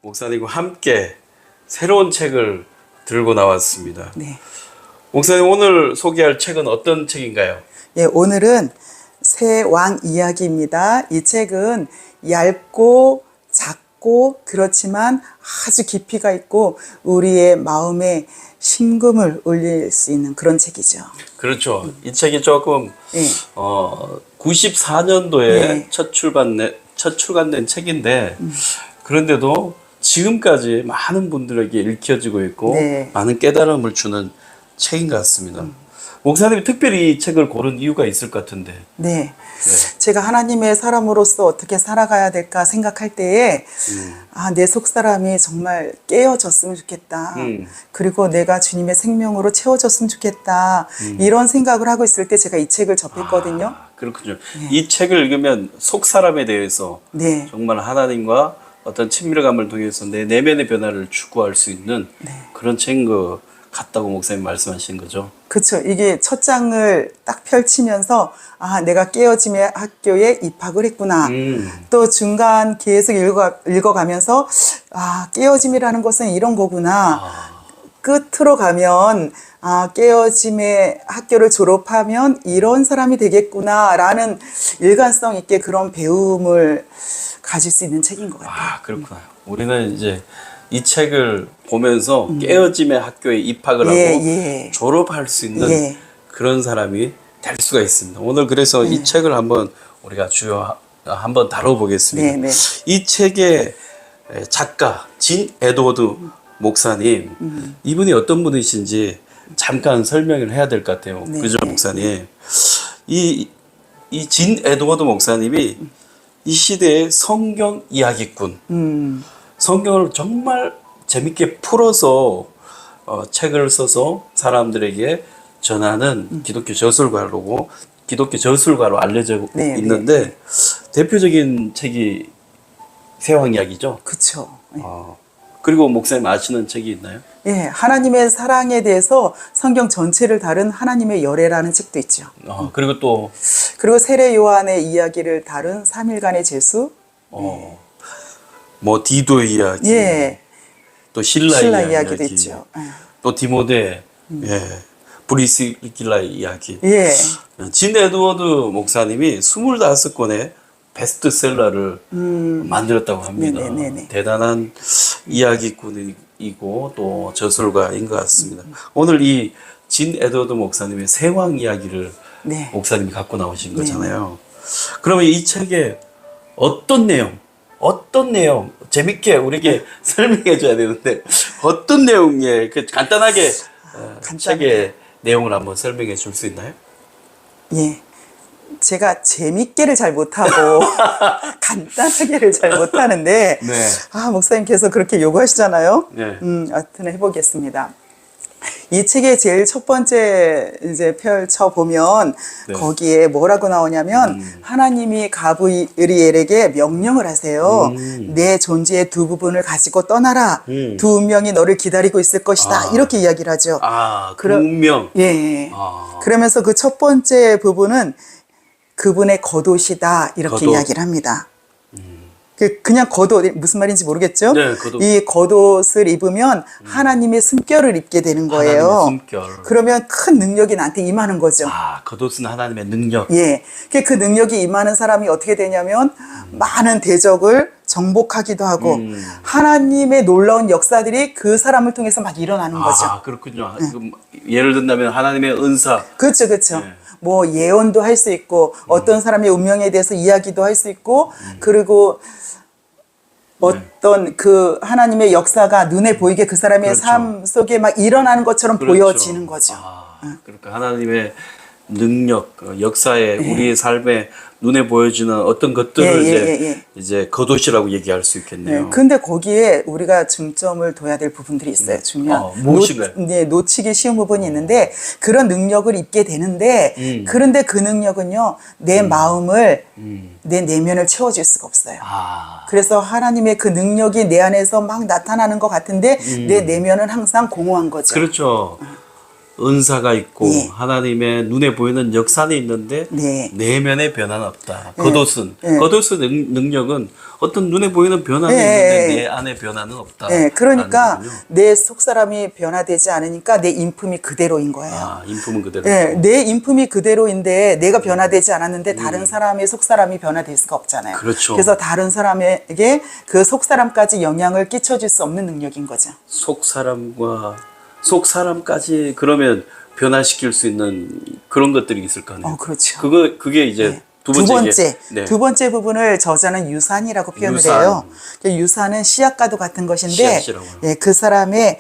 목사님과 함께 새로운 책을 들고 나왔습니다. 네. 목사님 오늘 소개할 책은 어떤 책인가요? 예, 오늘은 새 왕 이야기입니다. 이 책은 얇고 작고 그렇지만 아주 깊이가 있고 우리의 마음에 심금을 울릴 수 있는 그런 책이죠. 그렇죠. 이 책이 조금 네. 94년도에 네. 첫 출간된 책인데 그런데도 지금까지 많은 분들에게 읽혀지고 있고 네. 많은 깨달음을 주는 책인 것 같습니다. 목사님이 특별히 이 책을 고른 이유가 있을 것 같은데. 네. 제가 하나님의 사람으로서 어떻게 살아가야 될까 생각할 때에 내 속사람이 정말 깨어졌으면 좋겠다. 그리고 내가 주님의 생명으로 채워졌으면 좋겠다. 이런 생각을 하고 있을 때 제가 이 책을 접했거든요. 그렇군요. 이 책을 읽으면 속 사람에 대해서 네. 정말 하나님과 어떤 친밀감을 통해서 내 내면의 변화를 추구할 수 있는 그런 책인 것 같다고 목사님 말씀하신 거죠. 그렇죠. 이게 첫 장을 딱 펼치면서 내가 깨어짐의 학교에 입학을 했구나. 또 중간 계속 읽어가면서 깨어짐이라는 것은 이런 거구나. 끝으로 가면 깨어짐의 학교를 졸업하면 이런 사람이 되겠구나라는 일관성 있게 그런 배움을 가질 수 있는 책인 것 같아요. 그렇구나. 우리는 이제 이 책을 보면서 깨어짐의 학교에 입학을 하고 졸업할 수 있는 그런 사람이 될 수가 있습니다. 오늘 그래서 이 책을 한번 우리가 한번 다뤄보겠습니다. 이 책의 작가 진 에드워드 목사님, 이분이 어떤 분이신지 잠깐 설명을 해야 될 것 같아요. 그죠, 목사님? 이 진 에드워드 목사님이 이 시대의 성경 이야기꾼, 성경을 정말 재밌게 풀어서 책을 써서 사람들에게 전하는 기독교 저술가로 알려져 있는데 대표적인 책이 세왕 이야기죠. 그렇죠. 그리고 목사님 아시는 책이 있나요? 예, 하나님의 사랑에 대해서 성경 전체를 다룬 하나님의 열애라는 책도 있죠. 그리고 세례 요한의 이야기를 다룬 3일간의 제수. 뭐 디도 이야기, 또 신라 이야기도 있죠. 또 디모데, 브리스길라 이야기. 진 에드워드 목사님이 25권의 베스트셀러를 만들었다고 합니다. 대단한 이야기꾼이고 또 저술가인 것 같습니다. 오늘 이 진 에드워드 목사님의 세왕 이야기를 목사님이 갖고 나오신 거잖아요. 그러면 이 책에 어떤 내용 재밌게 우리에게 설명해 줘야 되는데 어떤 내용의 간단하게 책의 내용을 한번 설명해 줄 수 있나요? 예. 제가 재밌게를 잘 못하고 간단하게를 잘 못하는데 목사님께서 그렇게 요구하시잖아요. 하여튼 해보겠습니다. 이 책의 제일 첫 번째 이제 펼쳐보면 거기에 뭐라고 나오냐면 하나님이 가브리엘에게 명령을 하세요. 내 존재의 두 부분을 가지고 떠나라. 두 운명이 너를 기다리고 있을 것이다. 이렇게 이야기를 하죠. 두 운명. 그러면서 그 첫 번째 부분은 그분의 겉옷이다. 이렇게 이야기를 합니다. 그냥 겉옷, 무슨 말인지 모르겠죠? 이 겉옷을 입으면 하나님의 숨결을 입게 되는 거예요. 하나님의 숨결. 그러면 큰 능력이 나한테 임하는 거죠. 겉옷은 하나님의 능력. 그 능력이 임하는 사람이 어떻게 되냐면 많은 대적을 정복하기도 하고 하나님의 놀라운 역사들이 그 사람을 통해서 막 일어나는 거죠. 그렇군요. 예를 든다면 하나님의 은사. 그렇죠. 뭐 예언도 할 수 있고 어떤 사람의 운명에 대해서 이야기도 할 수 있고 그리고 어떤 그 하나님의 역사가 눈에 보이게 그 사람의 삶 속에 막 일어나는 것처럼 보여지는 거죠. 그러니까 하나님의 능력, 역사에 우리의 삶에 눈에 보여지는 어떤 것들을 이제 겉옷이라고 얘기할 수 있겠네요. 근데 거기에 우리가 중점을 둬야 될 부분들이 있어요. 중요한. 무엇인가요? 놓치기 쉬운 부분이 있는데 그런 능력을 입게 되는데 그런데 그 능력은요. 내 마음을 내 내면을 채워줄 수가 없어요. 그래서 하나님의 그 능력이 내 안에서 막 나타나는 것 같은데 내 내면은 항상 공허한 거죠. 그렇죠. 은사가 있고 예. 하나님의 눈에 보이는 역사는 있는데 네. 내면의 변화는 없다. 예. 겉옷은 예. 겉옷의 능력은 어떤 눈에 보이는 변화는 예. 있는데 내 안에 변화는 없다. 네, 그러니까 내 속사람이 변화되지 않으니까 내 인품이 그대로인 거예요. 아, 인품은 그대로. 네, 내 인품이 그대로인데 내가 변화되지 않았는데 다른 사람의 속사람이 변화될 수가 없잖아요. 그렇죠. 그래서 다른 사람에게 그 속사람까지 영향을 끼쳐줄 수 없는 능력인 거죠. 속 사람까지 그러면 변화시킬 수 있는 그런 것들이 있을 거 아니에요. 그렇죠. 그게 이제 네. 네. 두 번째 부분을 저자는 유산이라고 표현을 유산. 해요. 유산은 씨앗과도 같은 것인데, 씨앗이라고 예, 그 사람의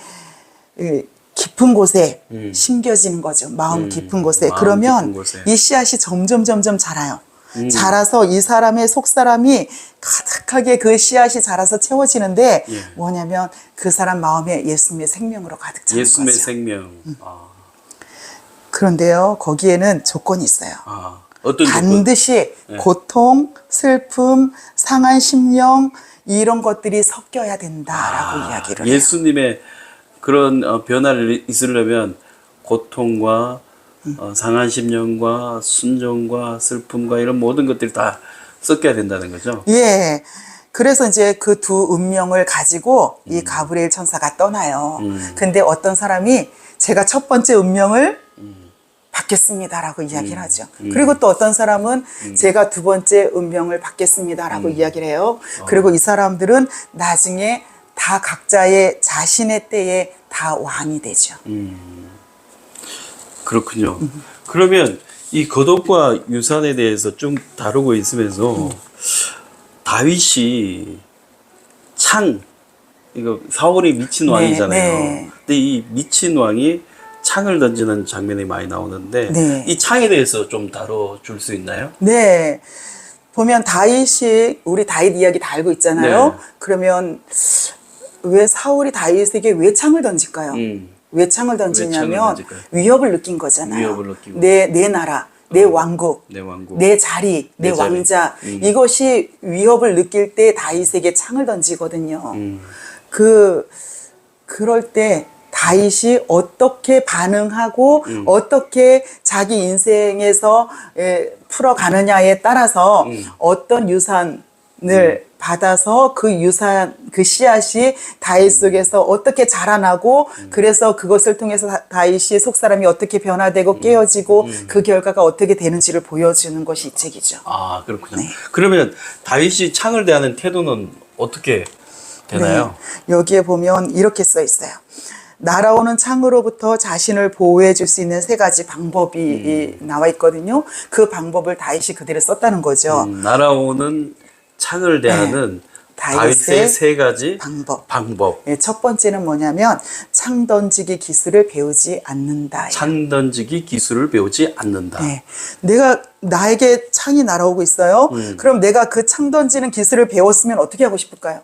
깊은 곳에 심겨지는 거죠. 마음 깊은 곳에. 마음 그러면 깊은 곳에. 이 씨앗이 점점 자라요. 자라서 이 사람의 속사람이 가득하게 그 씨앗이 자라서 채워지는데 예. 뭐냐면 그 사람 마음에 예수님의 생명으로 가득 차는 예수님의 거죠. 생명. 그런데요, 거기에는 조건이 있어요. 어떤 반드시 네. 고통, 슬픔, 상한 심령 이런 것들이 섞여야 된다라고 이야기를 해요. 예수님의 그런 변화를 있으려면 고통과 상한 심령과 순종과 슬픔과 이런 모든 것들이 다 섞여야 된다는 거죠. 예. 그래서 이제 그 두 운명을 가지고 이 가브리엘 천사가 떠나요. 근데 어떤 사람이 제가 첫 번째 운명을 받겠습니다라고 이야기를 하죠. 그리고 또 어떤 사람은 제가 두 번째 운명을 받겠습니다라고 이야기를 해요. 그리고 이 사람들은 나중에 다 각자의 자신의 때에 다 왕이 되죠. 그렇군요. 그러면 이 겉옷과 유산에 대해서 좀 다루고 있으면서 다윗이 이거 사울이 미친 왕이잖아요. 네. 근데 이 미친 왕이 창을 던지는 장면이 많이 나오는데 네. 이 창에 대해서 좀 다뤄줄 수 있나요? 네. 보면 다윗이 우리 다윗 이야기 다 알고 있잖아요. 네. 그러면 왜 사울이 다윗에게 왜 창을 던질까요? 왜 창을 왜 던지냐면 창을 던질까요? 위협을 느낀 거잖아요. 위협을 느끼고. 내 나라, 내 왕국, 내 왕국, 내 자리, 내 자리. 왕자 이것이 위협을 느낄 때 다윗에게 창을 던지거든요. 그럴 때 다윗이 어떻게 반응하고 어떻게 자기 인생에서 풀어가느냐에 따라서 어떤 유산을 받아서 그 유산, 그 씨앗이 다윗 속에서 어떻게 자라나고 그래서 그것을 통해서 다윗이 속사람이 어떻게 변화되고 깨어지고 그 결과가 어떻게 되는지를 보여주는 것이 이 책이죠. 아, 그렇군요. 네. 그러면 다윗이 창을 대하는 태도는 어떻게 되나요? 네. 여기에 보면 이렇게 써 있어요. 날아오는 창으로부터 자신을 보호해 줄 수 있는 세 가지 방법이 나와 있거든요. 그 방법을 다윗이 그대로 썼다는 거죠. 날아오는 창을 대하는 다윗의 세 가지 방법. 네, 첫 번째는 뭐냐면 창 던지기 기술을 배우지 않는다. 창 던지기 기술을 배우지 않는다. 네. 나에게 창이 날아오고 있어요. 그럼 내가 그 창 던지는 기술을 배웠으면 어떻게 하고 싶을까요?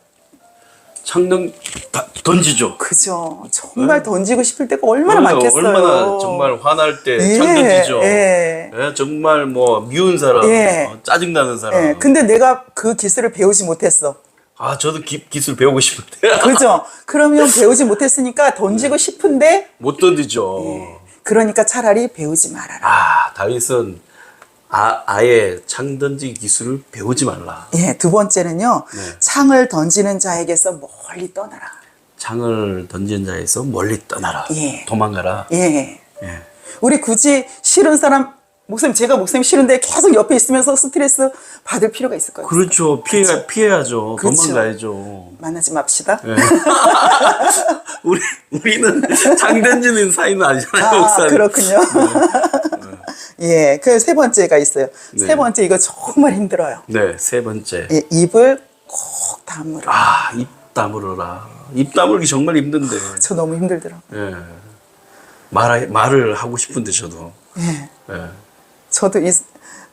던지죠. 그죠. 정말 던지고 싶을 때가 얼마나 많겠어요. 얼마나 정말 화날 때 창 던지죠. 정말 뭐 미운 사람, 짜증나는 사람. 근데 내가 그 기술을 배우지 못했어. 저도 기술 배우고 싶은데. 그죠. 그러면 배우지 못했으니까 던지고 싶은데 못 던지죠. 그러니까 차라리 배우지 말아라. 다윗은 아예 창 던지기 기술을 배우지 말라. 두 번째는요. 창을 던지는 자에게서 멀리 떠나라. 창을 던지는 자에서 멀리 떠나라. 도망가라. 우리 굳이 싫은 사람 제가 목사님 싫은데 계속 옆에 있으면서 스트레스 받을 필요가 있을까요? 그렇죠. 피해야죠. 그렇죠. 도망가야죠. 만나지 맙시다. 우리는 창 던지는 사이는 아니잖아요, 목사님. 그렇군요. 그 세 번째가 있어요. 세 번째 이거 정말 힘들어요. 네, 세 번째. 입을 꼭 다물어라. 입 다물어라. 입 다물기 정말 힘든데. 저 너무 힘들더라고요. 말을 하고 싶은데 저도. 저도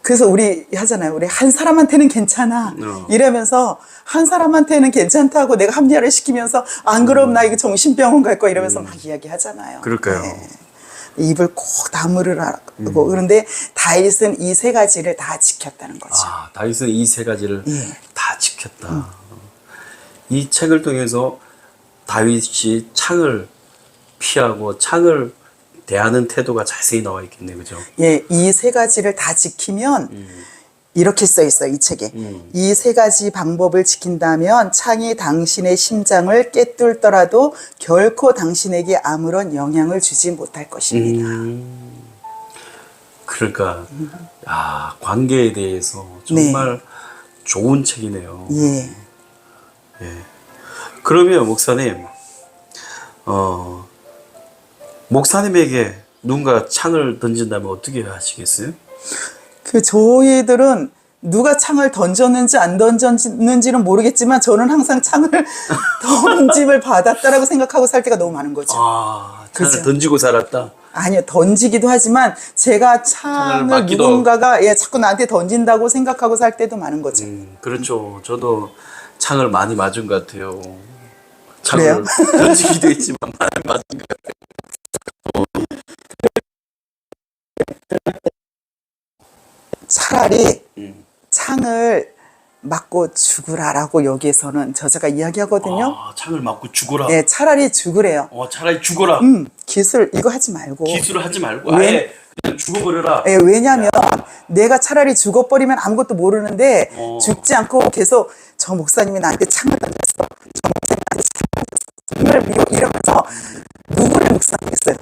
그래서 우리 하잖아요. 우리 한 사람한테는 괜찮아. 이러면서 한 사람한테는 괜찮다고 내가 합리화를 시키면서 안 그럼 나 이거 정신병원 갈 거야 이러면서 막 이야기하잖아요. 그럴까요? 입을 꼭 다물으라고. 그런데 다윗은 이 세 가지를 다 지켰다는 거죠. 다윗은 이 세 가지를 다 지켰다. 이 책을 통해서 다윗이 창을 피하고 창을 대하는 태도가 자세히 나와 있겠네요, 그죠? 예, 이 세 가지를 다 지키면 이렇게 써 있어요, 이 책에. 이 세 가지 방법을 지킨다면 창이 당신의 심장을 꿰뚫더라도 결코 당신에게 아무런 영향을 주지 못할 것입니다. 그러니까 관계에 대해서 정말 좋은 책이네요. 예. 그러면 목사님, 목사님에게 누군가 창을 던진다면 어떻게 하시겠어요? 그 저희들은 누가 창을 던졌는지 안 던졌는지는 모르겠지만 저는 항상 창을 던짐을 받았다라고 생각하고 살 때가 너무 많은 거죠. 창을 그죠? 던지고 살았다? 아니요, 던지기도 하지만 제가 창을 누군가가 자꾸 나한테 던진다고 생각하고 살 때도 많은 거죠. 그렇죠. 저도 창을 많이 맞은 것 같아요. 그래요? 창을 던지기도 했지만 많이 맞은 것 같아요. 차라리 창을 맞고 죽으라라고 여기에서는 저자가 이야기하거든요. 창을 맞고 죽어라. 네, 차라리 죽으래요. 차라리 죽어라. 기술 이거 하지 말고. 기술을 하지 말고 아예 그냥 죽어버려라. 네, 왜냐하면 내가 차라리 죽어버리면 아무것도 모르는데 죽지 않고 계속 저 목사님이 나한테 창을 던졌어. 저 목사님이 나한테 창을 던졌어. 정말 미워 이러면서 누구를 묵상하겠어요.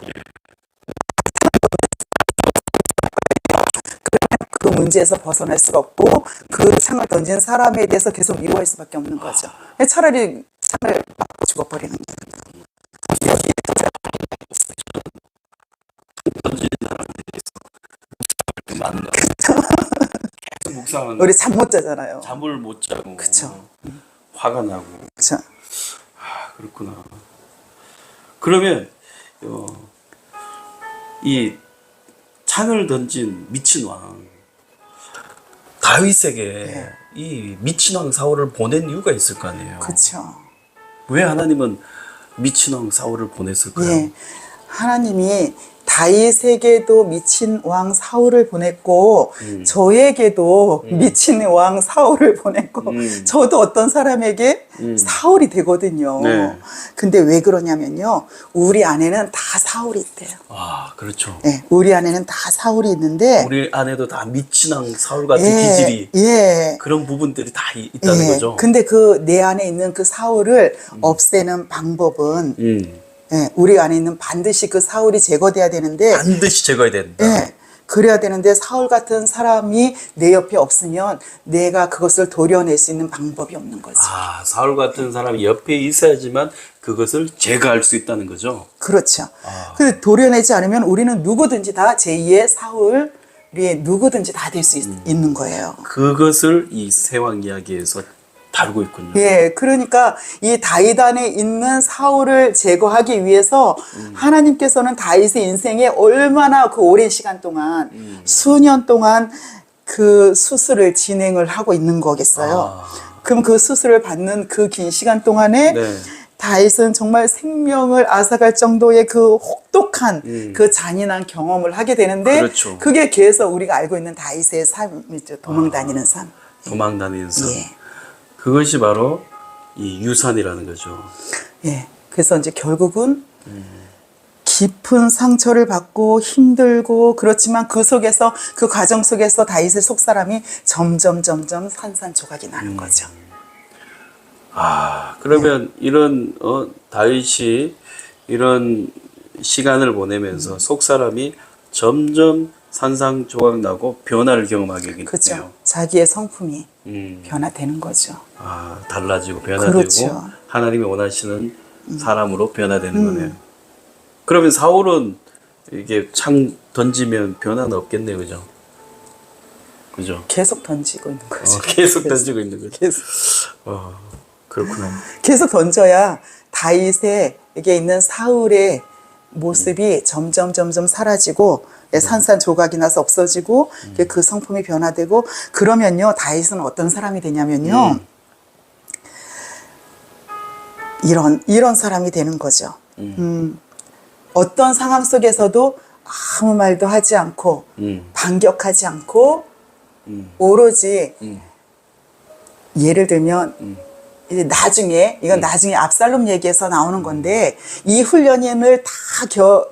그 문제에서 벗어날 수가 없고 그 창을 던진 사람에 대해서 계속 미워할 수밖에 없는 거죠. 차라리 창을 맞고 죽어버리는 게 던진 사람에 대해서 맞는 거. 계속 묵상하는. 우리 잠 못 자잖아요. 잠을 못 자고. 그쵸. 화가 나고. 그쵸. 그렇구나. 그러면 이 창을 던진 미친 왕 다윗에게 이 미친 왕 사울을 보낸 이유가 있을 거 아니에요. 그쵸. 왜 하나님은 미친 왕 사울을 보냈을까요? 예. 하나님이 다윗에게도 미친 왕 사울을 보냈고 저에게도 미친 왕 사울을 보냈고 저도 어떤 사람에게 사울이 되거든요. 네. 근데 왜 그러냐면요. 우리 안에는 다 사울이 있대요. 그렇죠. 네, 우리 안에는 다 사울이 있는데 우리 안에도 다 미친 왕 사울 같은 기질이 그런 부분들이 다 있다는 거죠. 근데 그 내 안에 있는 그 사울을 없애는 방법은 우리 안에 있는 반드시 그 사울이 제거돼야 되는데 반드시 제거해야 된다. 그래야 되는데 사울 같은 사람이 내 옆에 없으면 내가 그것을 도려낼 수 있는 방법이 없는 거지. 사울 같은 사람이 옆에 있어야지만 그것을 제거할 수 있다는 거죠. 그렇죠. 근데 도려내지 않으면 우리는 누구든지 다 제2의 사울이 누구든지 다 될 수 있는 거예요. 그것을 이 세왕 이야기에서 다루고 있군요. 예, 그러니까 이 다윗 안에 있는 사울을 제거하기 위해서 하나님께서는 다윗의 인생에 얼마나 그 오랜 시간 동안 수년 동안 그 수술을 진행을 하고 있는 거겠어요. 그럼 그 수술을 받는 그 긴 시간 동안에 다윗은 정말 생명을 앗아갈 정도의 그 혹독한 그 잔인한 경험을 하게 되는데 그렇죠. 그게 계속 우리가 알고 있는 다윗의 삶이죠. 도망다니는 삶. 도망다니는 삶. 그것이 바로 이 유산이라는 거죠. 예. 그래서 이제 결국은 깊은 상처를 받고 힘들고 그렇지만 그 속에서 그 과정 속에서 다윗의 속사람이 점점 산산조각이 나는 거죠. 그러면 이런 다윗이 이런 시간을 보내면서 속사람이 점점 산산조각 나고 변화를 경험하게 되겠네요. 그렇죠. 자기의 성품이 변화되는 거죠. 달라지고 변화되고 그렇죠. 하나님이 원하시는 사람으로 변화되는 거네요. 그러면 사울은 이게 창 던지면 변화는 없겠네요, 그죠? 그죠? 계속 던지고 있는 거죠. 계속 던지고 있는 거죠. 계속. 그렇구나. 계속 던져야 다윗에게 있는 사울의 모습이 점점 사라지고 산산조각이 나서 없어지고 그 성품이 변화되고 그러면요 다윗은 어떤 사람이 되냐면요 이런 사람이 되는 거죠. 어떤 상황 속에서도 아무 말도 하지 않고 반격하지 않고 오로지 예를 들면 이제 나중에 이건 나중에 압살롬 얘기에서 나오는 건데 이 훈련을 다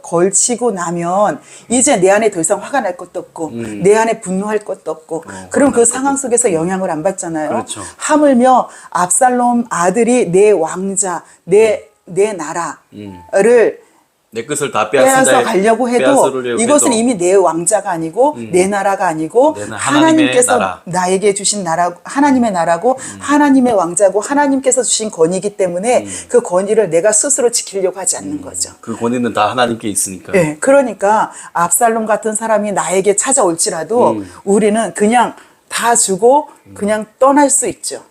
걸치고 나면 이제 내 안에 더 이상 화가 날 것도 없고 내 안에 분노할 것도 없고 그럼 그 상황 속에서 영향을 안 받잖아요. 그렇죠. 하물며 압살롬 아들이 내 왕자 내 나라를 내 것을 다 빼앗아 가려고 해도 이것은 이미 내 왕자가 아니고 내 나라가 아니고 하나님께서 나에게 주신 나라, 하나님의 나라고 하나님의 왕자고 하나님께서 주신 권위이기 때문에 그 권위를 내가 스스로 지키려고 하지 않는 거죠. 그 권위는 다 하나님께 있으니까. 네, 그러니까 압살롬 같은 사람이 나에게 찾아올지라도 우리는 그냥 다 주고 그냥 떠날 수 있죠.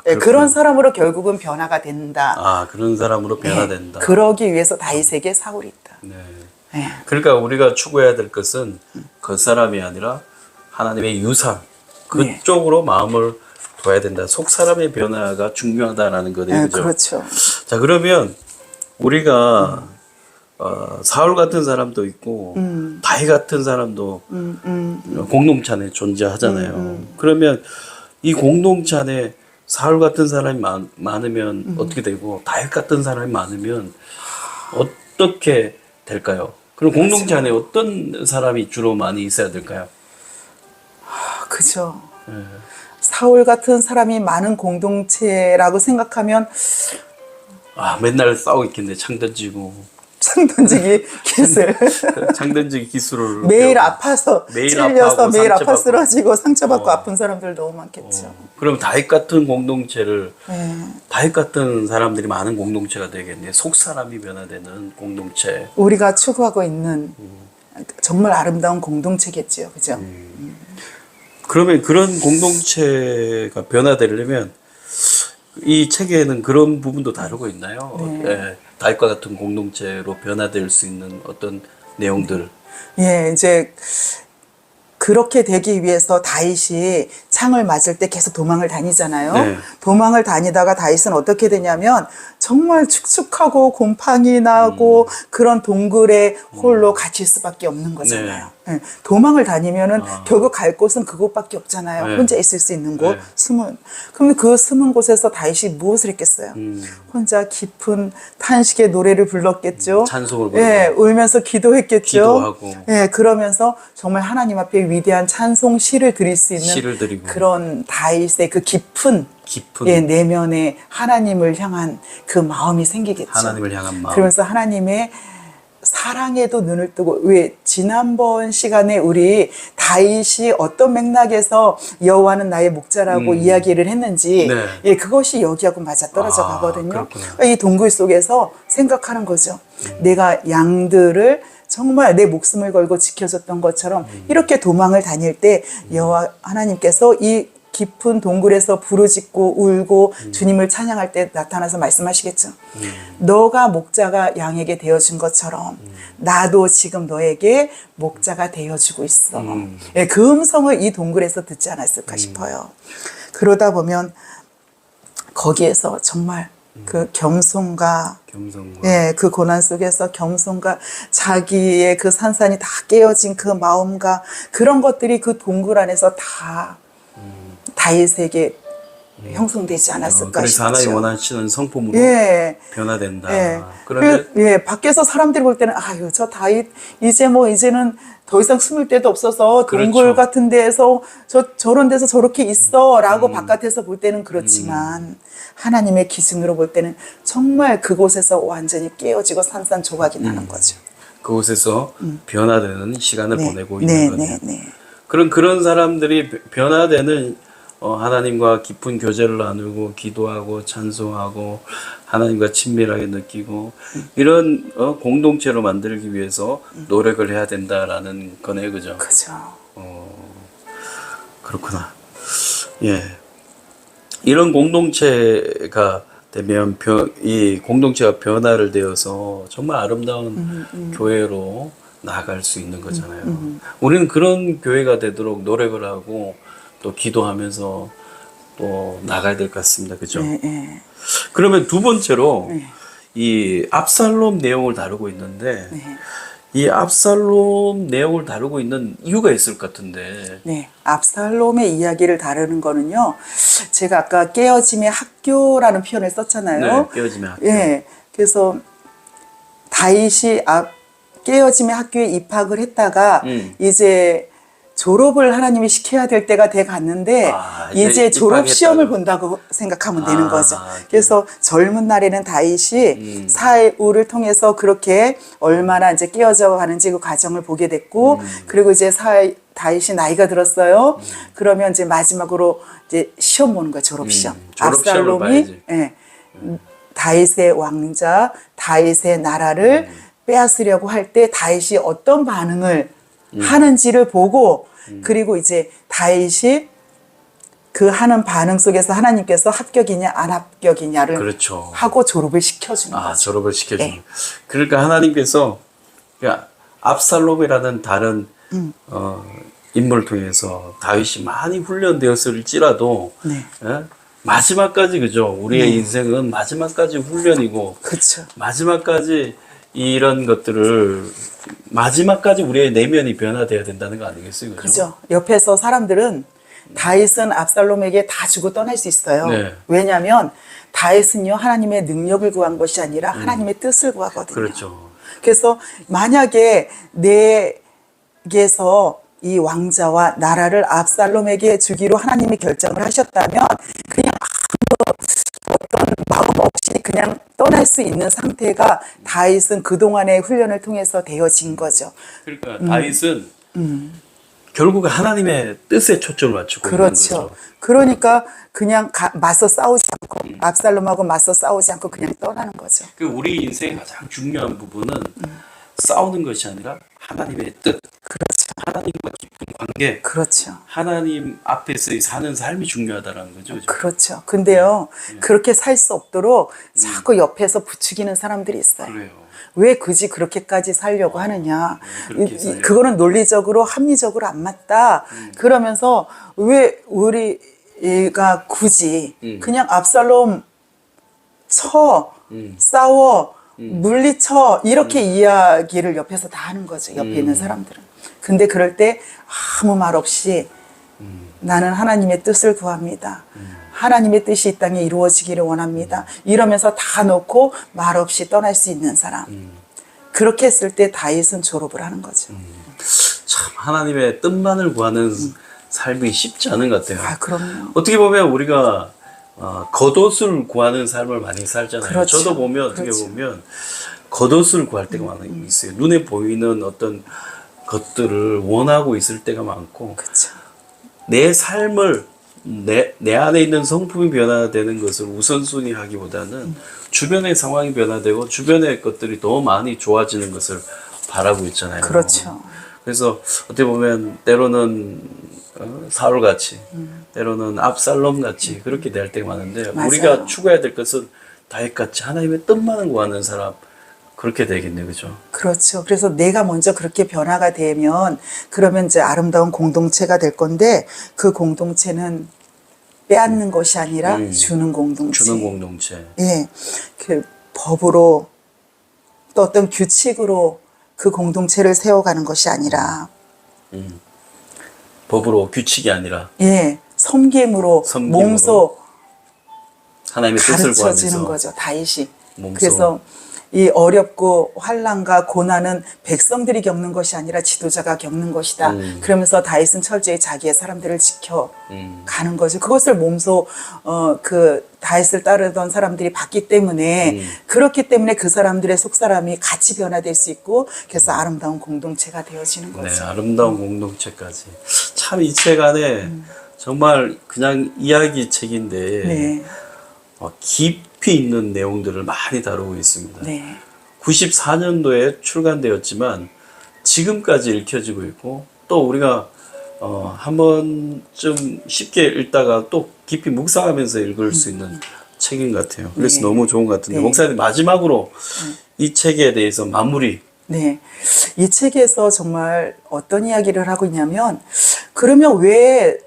네, 그런 사람으로 결국은 변화가 된다. 그런 사람으로 변화된다. 네, 그러기 위해서 다윗에게 사울이 있다. 네. 네. 그러니까 우리가 추구해야 될 것은 겉사람이 아니라 하나님의 유산 그쪽으로 마음을 둬야 된다. 속사람의 변화가 중요하다라는 거네요. 네, 그렇죠. 자, 그러면 우리가 사울 같은 사람도 있고 다윗 같은 사람도 공동체 안에 존재하잖아요. 그러면 이 공동체 안에 사울 같은 사람이 많으면 어떻게 되고 다윗 같은 사람이 많으면 어떻게 될까요? 그럼 공동체 안에 어떤 사람이 주로 많이 있어야 될까요? 그죠. 사울 같은 사람이 많은 공동체라고 생각하면 맨날 싸우고 있겠네. 창 던지고. 창 던지기 기술. 창 던지기 기술을 매일 배우고. 아파서 매일 찔려서 아파하고 매일 아파 상처받고. 쓰러지고 상처받고 아픈 사람들 너무 많겠죠. 그럼 다윗 같은 공동체를 네. 다윗 같은 사람들이 많은 공동체가 되겠네. 속 사람이 변화되는 공동체. 우리가 추구하고 있는 정말 아름다운 공동체겠지요, 그죠? 그러면 그런 공동체가 변화되려면 이 책에는 그런 부분도 다루고 있나요? 네. 다윗과 같은 공동체로 변화될 수 있는 어떤 내용들. 예, 이제 그렇게 되기 위해서 다윗이 창을 맞을 때 계속 도망을 다니잖아요. 네. 도망을 다니다가 다윗은 어떻게 되냐면 정말 축축하고 곰팡이 나고 그런 동굴에 홀로 갇힐 수밖에 없는 거잖아요. 네. 도망을 다니면은 결국 갈 곳은 그곳밖에 없잖아요. 네. 혼자 있을 수 있는 곳, 네. 숨은. 그럼 그 숨은 곳에서 다윗이 무엇을 했겠어요? 혼자 깊은 탄식의 노래를 불렀겠죠. 찬송을 부르고. 예, 울면서 기도했겠죠. 기도하고. 예, 그러면서 정말 하나님 앞에 위대한 찬송 시를 드릴 수 있는 시를 드리고. 그런 다윗의 그 깊은 예, 내면에 하나님을 향한 그 마음이 생기겠죠. 하나님을 향한 마음. 그러면서 하나님의 사랑에도 눈을 뜨고 왜 지난번 시간에 우리 다윗이 어떤 맥락에서 여호와는 나의 목자라고 이야기를 했는지 네. 예, 그것이 여기하고 맞아 떨어져 가거든요. 그렇구나. 이 동굴 속에서 생각하는 거죠. 내가 양들을 정말 내 목숨을 걸고 지켜줬던 것처럼 이렇게 도망을 다닐 때 여호와 하나님께서 이 깊은 동굴에서 부르짖고 울고 주님을 찬양할 때 나타나서 말씀하시겠죠. 너가 목자가 양에게 되어준 것처럼 나도 지금 너에게 목자가 되어주고 있어. 예, 그 음성을 이 동굴에서 듣지 않았을까 싶어요. 그러다 보면 거기에서 정말 그 겸손과 예, 그 고난 속에서 겸손과 자기의 그 산산이 다 깨어진 그 마음과 그런 것들이 그 동굴 안에서 다 다윗에게 형성되지 않았을까 그래서 싶죠. 하나님 원하시는 성품으로 변화된다. 예. 그러면 예, 밖에서 사람들이 볼 때는 아유 저 다윗 이제는 더 이상 숨을 데도 없어서 동굴 그렇죠. 같은 데에서 저런 데서 저렇게 있어라고 바깥에서 볼 때는 그렇지만 하나님의 기준으로 볼 때는 정말 그곳에서 완전히 깨어지고 산산조각이 나는 거죠. 그곳에서 변화되는 시간을 보내고 있는 거네요. 네. 그런 사람들이 변화되는 하나님과 깊은 교제를 나누고 기도하고 찬송하고 하나님과 친밀하게 느끼고 이런 공동체로 만들기 위해서 노력을 해야 된다라는 거네요, 그죠? 그죠. 그렇구나. 예, 이런 공동체가 되면 이 공동체가 변화를 되어서 정말 아름다운 교회로 나아갈 수 있는 거잖아요. 우리는 그런 교회가 되도록 노력을 하고 또 기도하면서 또 나가야 될 것 같습니다. 그죠? 네. 그러면 두 번째로 이 압살롬 내용을 다루고 있는데 이 압살롬 내용을 다루고 있는 이유가 있을 것 같은데. 네, 압살롬의 이야기를 다루는 거는요. 제가 아까 깨어짐의 학교라는 표현을 썼잖아요. 네, 깨어짐의 학교. 예, 그래서 다윗이 깨어짐의 학교에 입학을 했다가 이제 졸업을 하나님이 시켜야 될 때가 돼 갔는데 이제 졸업 시험을 본다고 생각하면 되는 거죠. 그래서 젊은 날에는 다윗이 사울을 통해서 그렇게 얼마나 이제 깨어져 가는지 그 과정을 보게 됐고 그리고 이제 다윗이 나이가 들었어요. 그러면 이제 마지막으로 이제 시험 보는 거예요. 졸업 시험. 압살롬이 다윗의 왕자, 다윗의 나라를 빼앗으려고 할 때 다윗이 어떤 반응을 하는지를 보고 그리고 이제 다윗이 그 하는 반응 속에서 하나님께서 합격이냐 안 합격이냐를 그렇죠. 하고 졸업을 시켜주는 거죠. 졸업을 시켜주는. 네. 그러니까 하나님께서 압살롬이라는 다른 인물을 통해서 다윗이 많이 훈련되었을지라도 네. 마지막까지 그죠. 우리의 인생은 마지막까지 훈련이고 그렇죠. 마지막까지 이런 것들을 마지막까지 우리의 내면이 변화돼야 된다는 거 아니겠어요? 그죠. 옆에서 사람들은 다윗은 압살롬에게 다 주고 떠날 수 있어요. 네. 왜냐하면 다윗은요 하나님의 능력을 구한 것이 아니라 하나님의 뜻을 구하거든요. 그렇죠. 그래서 만약에 내게서 이 왕자와 나라를 압살롬에게 주기로 하나님이 결정을 하셨다면 그냥 어떤 마음 없이 그냥 떠날 수 있는 상태가 다윗은 그동안의 훈련을 통해서 되어진 거죠. 그러니까 다윗은 결국 하나님의 뜻에 초점을 맞추고 그렇죠. 있는 거죠. 그러니까 그냥 맞서 싸우지 않고 압살롬하고 맞서 싸우지 않고 그냥 떠나는 거죠. 그 우리 인생의 가장 중요한 부분은 싸우는 것이 아니라 하나님의 뜻, 그렇죠. 하나님과 깊은 관계, 그렇죠. 하나님 앞에서 사는 삶이 중요하다는 거죠. 그죠? 그렇죠. 근데요, 그렇게 살 수 없도록 자꾸 옆에서 부추기는 사람들이 있어요. 그래요. 왜 굳이 그렇게까지 살려고 하느냐. 그렇게 살려고. 그거는 논리적으로, 합리적으로 안 맞다. 그러면서 왜 우리가 굳이 그냥 압살롬 싸워, 물리쳐, 이렇게 이야기를 옆에서 다 하는 거죠. 옆에 있는 사람들은. 근데 그럴 때 아무 말 없이 나는 하나님의 뜻을 구합니다. 하나님의 뜻이 이 땅에 이루어지기를 원합니다. 이러면서 다 놓고 말 없이 떠날 수 있는 사람. 그렇게 했을 때 다윗은 졸업을 하는 거죠. 참 하나님의 뜻만을 구하는 삶이 쉽지 않은 것 같아요. 그럼요. 어떻게 보면 우리가 겉옷을 구하는 삶을 많이 살잖아요. 그렇죠. 저도 보면 어떻게 보면 겉옷을 구할 때가 많이 있어요. 눈에 보이는 어떤 것들을 원하고 있을 때가 많고 그렇죠. 내 삶을 내 안에 있는 성품이 변화되는 것을 우선순위 하기보다는 주변의 상황이 변화되고 주변의 것들이 더 많이 좋아지는 것을 바라고 있잖아요. 그렇죠. 그래서 어떻게 보면 때로는 사울같이 때로는 압살롬같이 그렇게 될 때가 많은데 맞아요. 우리가 추구해야 될 것은 다윗같이 하나님의 뜻만을 구하는 사람 그렇게 되겠네요. 그죠? 그렇죠. 그래서 내가 먼저 그렇게 변화가 되면 그러면 이제 아름다운 공동체가 될 건데 그 공동체는 빼앗는 것이 아니라 주는 공동체. 주는 공동체. 예. 그 법으로 또 어떤 규칙으로 그 공동체를 세워가는 것이 아니라 법으로 규칙이 아니라 섬김으로 몸소 하나님의 뜻을 가르쳐지는 구하면서 거죠. 다윗이. 몸소. 그래서 이 어렵고 환난과 고난은 백성들이 겪는 것이 아니라 지도자가 겪는 것이다. 그러면서 다윗은 철저히 자기의 사람들을 지켜 가는 거죠. 그것을 몸소 그 다윗을 따르던 사람들이 봤기 때문에 그렇기 때문에 그 사람들의 속사람이 같이 변화될 수 있고 그래서 아름다운 공동체가 되어지는 거죠. 네, 아름다운 공동체까지. 참 이 책 안에 정말 그냥 이야기 책인데 네. 깊이 있는 내용들을 많이 다루고 있습니다. 네. 94년도에 출간되었지만 지금까지 읽혀지고 있고 또 우리가 한 번쯤 쉽게 읽다가 또 깊이 묵상하면서 읽을 수 있는 책인 것 같아요. 그래서 네. 너무 좋은 것 같은데 네. 목사님 마지막으로 이 책에 대해서 마무리. 네. 이 책에서 정말 어떤 이야기를 하고 있냐면 그러면 왜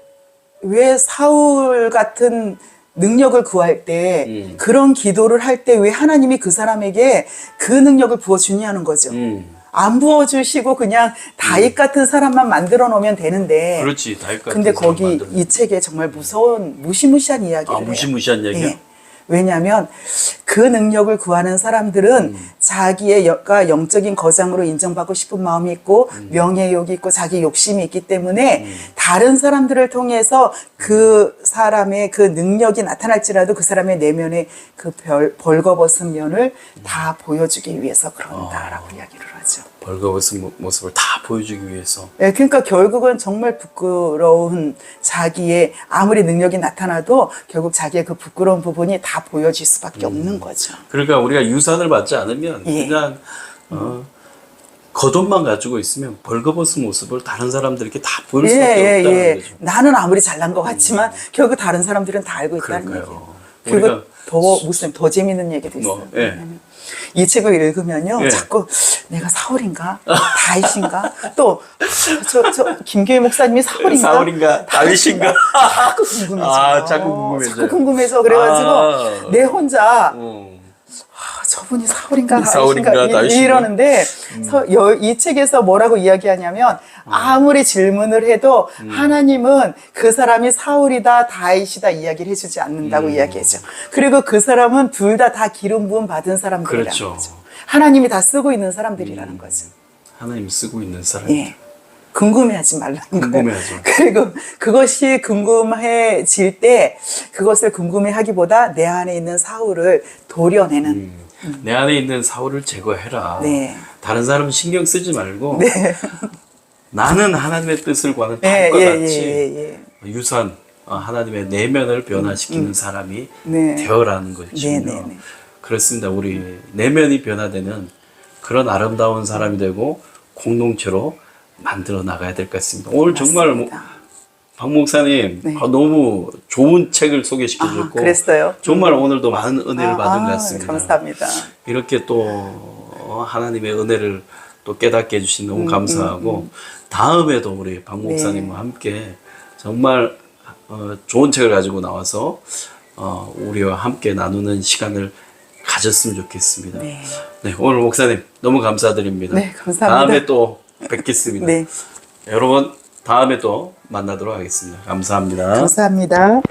사울 같은 능력을 구할 때 그런 기도를 할 때 왜 하나님이 그 사람에게 그 능력을 부어주냐는 거죠. 안 부어주시고 그냥 다윗 같은 사람만 만들어 놓으면 되는데. 그렇지, 다윗 같은 근데 사람 거기 만들어. 이 책에 정말 무서운 무시무시한 이야기를 해요. 무시무시한 얘기야? 예. 왜냐하면 그 능력을 구하는 사람들은 자기의 영적인 거장으로 인정받고 싶은 마음이 있고 명예욕이 있고 자기 욕심이 있기 때문에 다른 사람들을 통해서 그 사람의 그 능력이 나타날지라도 그 사람의 내면의 그 벌거벗은 면을 다 보여주기 위해서 그런다라고 이야기를 하죠. 벌거벗은 모습을 다 보여주기 위해서. 네, 그러니까 결국은 정말 부끄러운 자기의 아무리 능력이 나타나도 결국 자기의 그 부끄러운 부분이 다 보여질 수밖에 없는 거죠. 그러니까 우리가 유산을 받지 않으면 예. 그냥 겉옷만 가지고 있으면 벌거벗은 모습을 다른 사람들에게 다 보일 수밖에 없다는 거죠. 나는 아무리 잘난 것 같지만 결국 다른 사람들은 다 알고 있다는 그러니까요. 얘기예요. 그리고 우리가 더 무슨 더 재밌는 얘기도 있어요. 예. 이 책을 읽으면요, 예. 자꾸 내가 사울인가, 다윗인가, 또 저 김교희 목사님이 사울인가, 다윗인가? 자꾸 궁금해져. 자꾸 궁금해져요. 자꾸 궁금해서 그래가지고 내 혼자 저분이 사울인가 다윗인가 이러는데 이 책에서 뭐라고 이야기하냐면 아무리 질문을 해도 하나님은 그 사람이 사울이다 다윗이다 이야기를 해주지 않는다고 이야기하죠. 그리고 그 사람은 둘 다 기름 부음 받은 사람들이라는 그렇죠. 거죠. 하나님이 다 쓰고 있는 사람들이라는 거죠. 하나님 쓰고 있는 사람. 예. 궁금해하지 말라는 거예요. 궁금해하죠. 그리고 그것이 궁금해질 때 그것을 궁금해하기보다 내 안에 있는 사울을 도려내는 내 안에 있는 사울을 제거해라. 네. 다른 사람 신경 쓰지 말고 네. 나는 하나님의 뜻을 구하는 예, 다윗과 예, 같이 예, 예. 유산 하나님의 내면을 변화시키는 사람이 네. 되어라는 것이군요. 네, 네, 네. 그렇습니다. 우리 내면이 변화되는 그런 아름다운 사람이 되고 공동체로 만들어 나가야 될 것 같습니다. 오늘 정말 맞습니다. 박 목사님 네. 너무 좋은 책을 소개시켜 주셨고 그랬어요? 정말 오늘도 많은 은혜를 받은 것 같습니다. 감사합니다. 이렇게 또 하나님의 은혜를 또 깨닫게 해주신 너무 감사하고 다음에도 우리 박 목사님과 함께 정말 좋은 책을 가지고 나와서 우리와 함께 나누는 시간을 가졌으면 좋겠습니다. 네. 네, 오늘 목사님 너무 감사드립니다. 네, 감사합니다. 다음에 또 뵙겠습니다. 네. 여러분 다음에 또 만나도록 하겠습니다. 감사합니다. 감사합니다.